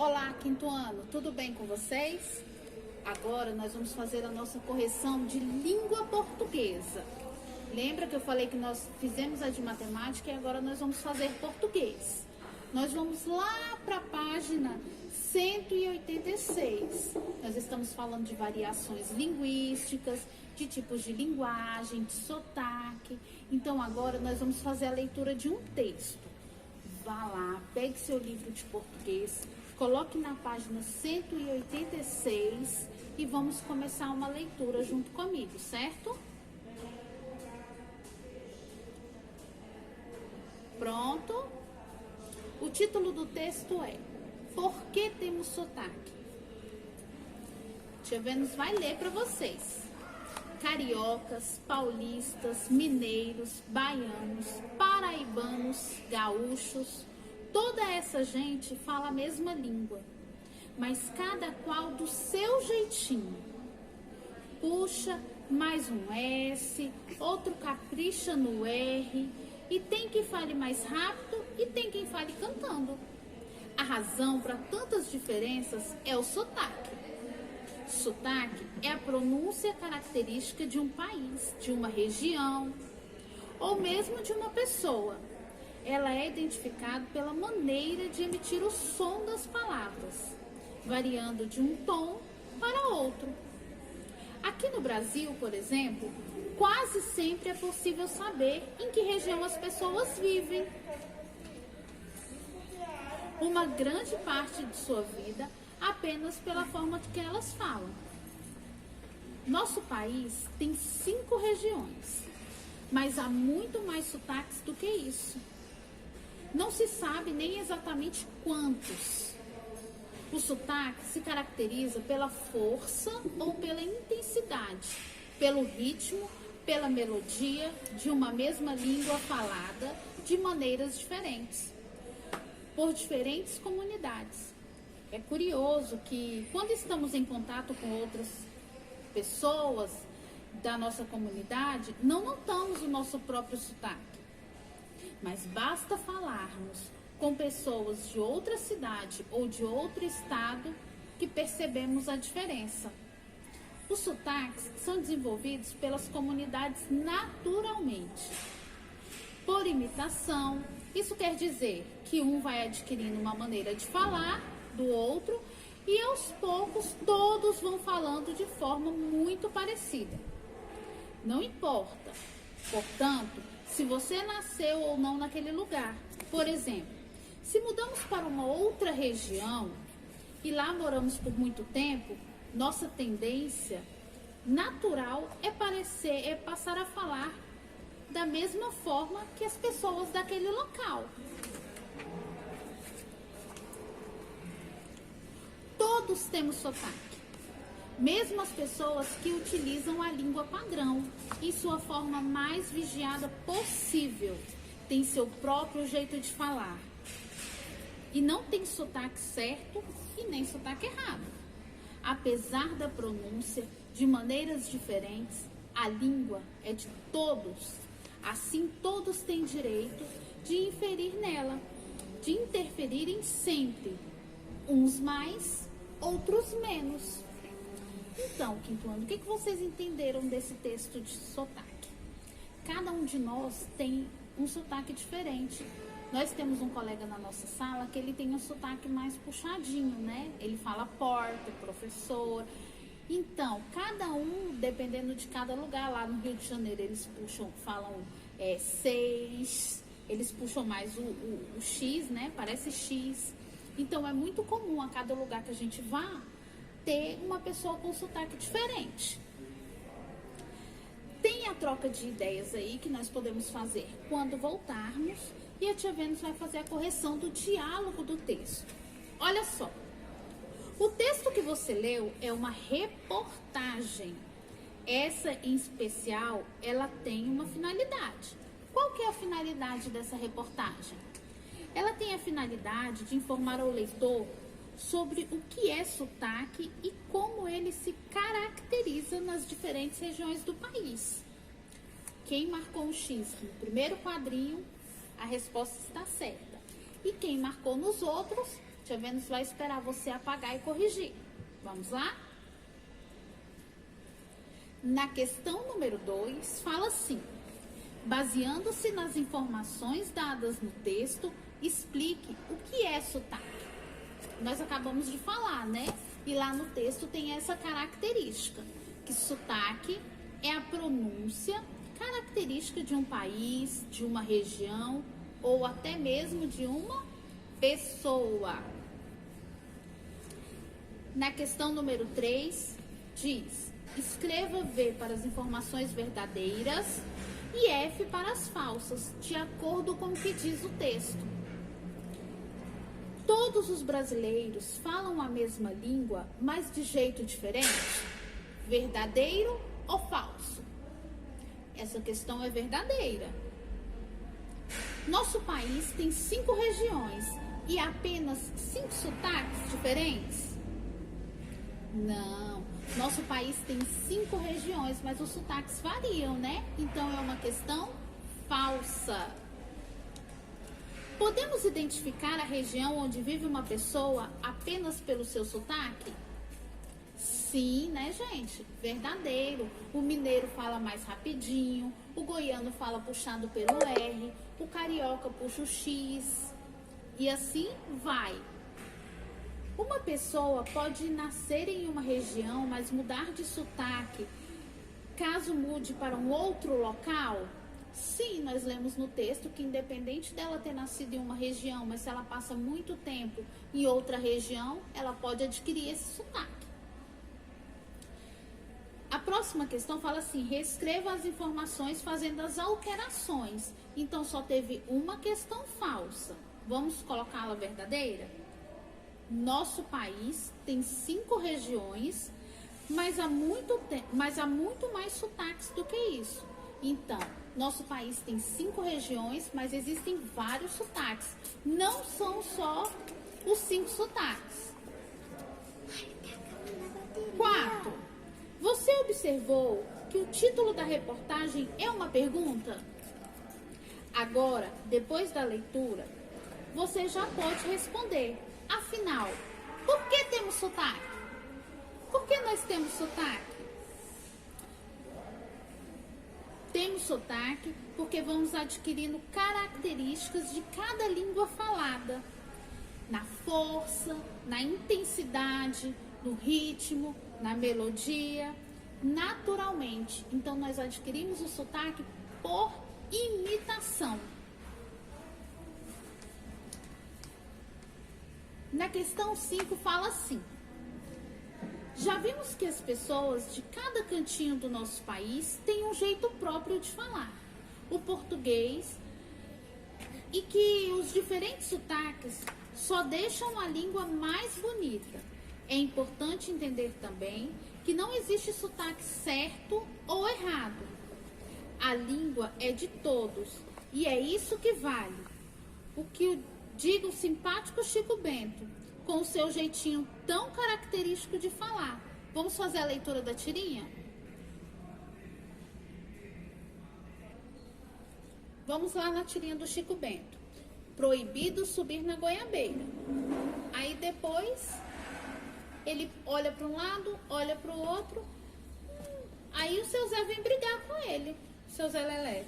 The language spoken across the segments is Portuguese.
Olá, quinto ano, tudo bem com vocês? Agora nós vamos fazer a nossa correção de língua portuguesa. Lembra que eu falei que nós fizemos a de matemática e agora nós vamos fazer português. Nós vamos lá para a página 186. Nós estamos falando de variações linguísticas, de tipos de linguagem, de sotaque. Então agora nós vamos fazer a leitura de um texto. Vá lá, pegue seu livro de português, coloque na página 186 e vamos começar uma leitura junto comigo, certo? Pronto? O título do texto é Por que temos sotaque? Tia Vênus vai ler para vocês. Cariocas, paulistas, mineiros, baianos, paraibanos, gaúchos, toda essa gente fala a mesma língua, mas cada qual do seu jeitinho. Puxa mais um S, outro capricha no R, e tem quem fale mais rápido e tem quem fale cantando. A razão para tantas diferenças é o sotaque. Sotaque é a pronúncia característica de um país, de uma região ou mesmo de uma pessoa. Ela é identificada pela maneira de emitir o som das palavras, variando de um tom para outro. Aqui no Brasil, por exemplo, quase sempre é possível saber em que região as pessoas vivem. Uma grande parte de sua vida apenas pela forma que elas falam. Nosso país tem 5 regiões, mas há muito mais sotaques do que isso. Não se sabe nem exatamente quantos. O sotaque se caracteriza pela força ou pela intensidade, pelo ritmo, pela melodia de uma mesma língua falada de maneiras diferentes, por diferentes comunidades. É curioso que quando estamos em contato com outras pessoas da nossa comunidade, não notamos o nosso próprio sotaque. Mas basta falarmos com pessoas de outra cidade ou de outro estado que percebemos a diferença. Os sotaques são desenvolvidos pelas comunidades naturalmente, por imitação. Isso quer dizer que um vai adquirindo uma maneira de falar do outro e aos poucos todos vão falando de forma muito parecida. Não importa, portanto, se você nasceu ou não naquele lugar. Por exemplo, se mudamos para uma outra região e lá moramos por muito tempo, nossa tendência natural é passar a falar da mesma forma que as pessoas daquele local. Todos temos sotaque, mesmo as pessoas que utilizam a língua padrão em sua forma mais vigiada possível, tem seu próprio jeito de falar. E não tem sotaque certo e nem sotaque errado. Apesar da pronúncia de maneiras diferentes, a língua é de todos. Assim, todos têm direito de inferir nela, de interferirem sempre, uns mais, outros menos. Então, quinto ano, o que vocês entenderam desse texto de sotaque? Cada um de nós tem um sotaque diferente. Nós temos um colega na nossa sala que ele tem um sotaque mais puxadinho, né? Ele fala porta, professor. Então, cada um, dependendo de cada lugar, lá no Rio de Janeiro, eles falam 6, eles puxam mais o X, né? Parece X. Então, é muito comum a cada lugar que a gente vá ter uma pessoa com sotaque diferente. Tem a troca de ideias aí que nós podemos fazer quando voltarmos e a tia Vênus vai fazer a correção do diálogo do texto. Olha só, o texto que você leu é uma reportagem. Essa em especial, ela tem uma finalidade. Qual que é a finalidade dessa reportagem? Ela tem a finalidade de informar ao leitor sobre o que é sotaque e como ele se caracteriza nas diferentes regiões do país. Quem marcou um X no primeiro quadrinho, a resposta está certa. E quem marcou nos outros, Tia Vênus vai esperar você apagar e corrigir. Vamos lá? Na questão número 2, fala assim: baseando-se nas informações dadas no texto, explique o que é sotaque. Nós acabamos de falar, né? E lá no texto tem essa característica, que sotaque é a pronúncia característica de um país, de uma região ou até mesmo de uma pessoa. Na questão número 3, diz: escreva V para as informações verdadeiras e F para as falsas, de acordo com o que diz o texto. Todos os brasileiros falam a mesma língua, mas de jeito diferente? Verdadeiro ou falso? Essa questão é verdadeira. Nosso país tem 5 regiões e apenas 5 sotaques diferentes? Não. Nosso país tem 5 regiões, mas os sotaques variam, né? Então é uma questão falsa. Podemos identificar a região onde vive uma pessoa apenas pelo seu sotaque? Sim, né, gente? Verdadeiro. O mineiro fala mais rapidinho, o goiano fala puxado pelo R, o carioca puxa o X e assim vai. Uma pessoa pode nascer em uma região, mas mudar de sotaque caso mude para um outro local? Sim, nós lemos no texto que independente dela ter nascido em uma região, mas se ela passa muito tempo em outra região, ela pode adquirir esse sotaque. A próxima questão fala assim: reescreva as informações fazendo as alterações. Então só teve uma questão falsa. Vamos colocá-la verdadeira? Nosso país tem 5 regiões, mas há muito mais sotaques do que isso. Então, nosso país tem 5 regiões, mas existem vários sotaques. Não são só os 5 sotaques. 4. Você observou que o título da reportagem é uma pergunta? Agora, depois da leitura, você já pode responder. Afinal, por que temos sotaque? Por que nós temos sotaque? Temos sotaque porque vamos adquirindo características de cada língua falada. Na força, na intensidade, no ritmo, na melodia, naturalmente. Então, nós adquirimos o sotaque por imitação. Na questão 5 fala assim: já vimos que as pessoas de cada cantinho do nosso país têm um jeito próprio de falar o português e que os diferentes sotaques só deixam a língua mais bonita. É importante entender também que não existe sotaque certo ou errado. A língua é de todos e é isso que vale. O que diga o simpático Chico Bento, com o seu jeitinho tão característico de falar. Vamos fazer a leitura da tirinha? Vamos lá na tirinha do Chico Bento. Proibido subir na goiabeira. Aí depois ele olha para um lado, olha para o outro. Aí o seu Zé vem brigar com ele, o seu Zé Lelé.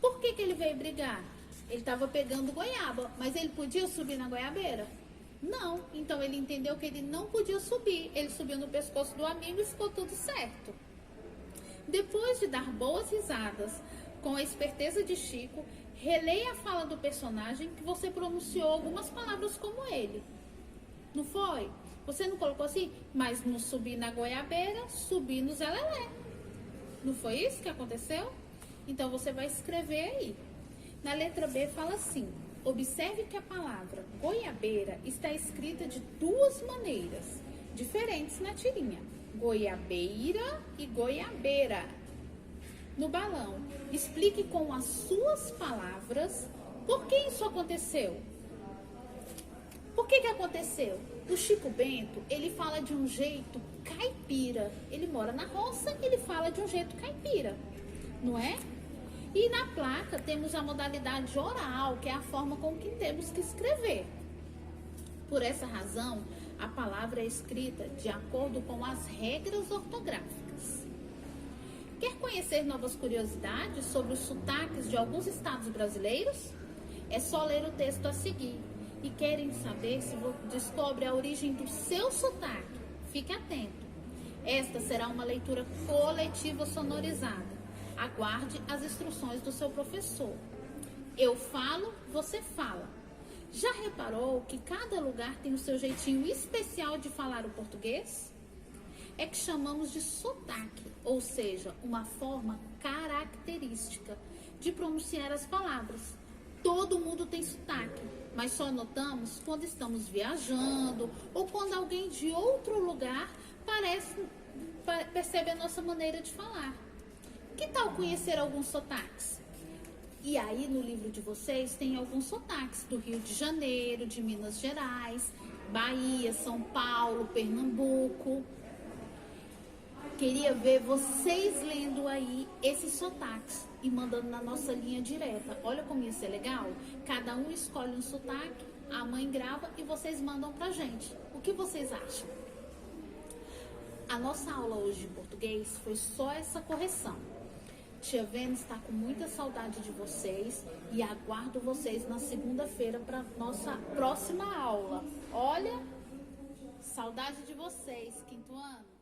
Por que ele veio brigar? Ele estava pegando goiaba, mas ele podia subir na goiabeira? Não. Então ele entendeu que ele não podia subir. Ele subiu no pescoço do amigo e ficou tudo certo. Depois de dar boas risadas com a esperteza de Chico, releia a fala do personagem que você pronunciou algumas palavras como ele. Não foi? Você não colocou assim? Mas não subi na goiabeira, subi no Zé Lelé. Não foi isso que aconteceu? Então você vai escrever aí. Na letra B fala assim: observe que a palavra goiabeira está escrita de 2 maneiras diferentes na tirinha. Goiabeira e goiabeira. No balão, explique com as suas palavras por que isso aconteceu. Por que aconteceu? O Chico Bento, ele fala de um jeito caipira. Ele mora na roça, ele fala de um jeito caipira, não é? E na placa temos a modalidade oral, que é a forma com que temos que escrever. Por essa razão, a palavra é escrita de acordo com as regras ortográficas. Quer conhecer novas curiosidades sobre os sotaques de alguns estados brasileiros? É só ler o texto a seguir. E querem saber se descobre a origem do seu sotaque? Fique atento. Esta será uma leitura coletiva sonorizada. Aguarde as instruções do seu professor. Eu falo, você fala. Já reparou que cada lugar tem o seu jeitinho especial de falar o português? É que chamamos de sotaque, ou seja, uma forma característica de pronunciar as palavras. Todo mundo tem sotaque, mas só notamos quando estamos viajando ou quando alguém de outro lugar percebe a nossa maneira de falar. Que tal conhecer alguns sotaques? E aí no livro de vocês tem alguns sotaques do Rio de Janeiro, de Minas Gerais, Bahia, São Paulo, Pernambuco. Queria ver vocês lendo aí esses sotaques e mandando na nossa linha direta. Olha como ia ser legal. Cada um escolhe um sotaque, a mãe grava e vocês mandam pra gente. O que vocês acham? A nossa aula hoje de português foi só essa correção. Tia Vênus está com muita saudade de vocês e aguardo vocês na segunda-feira para nossa próxima aula. Olha, saudade de vocês, quinto ano.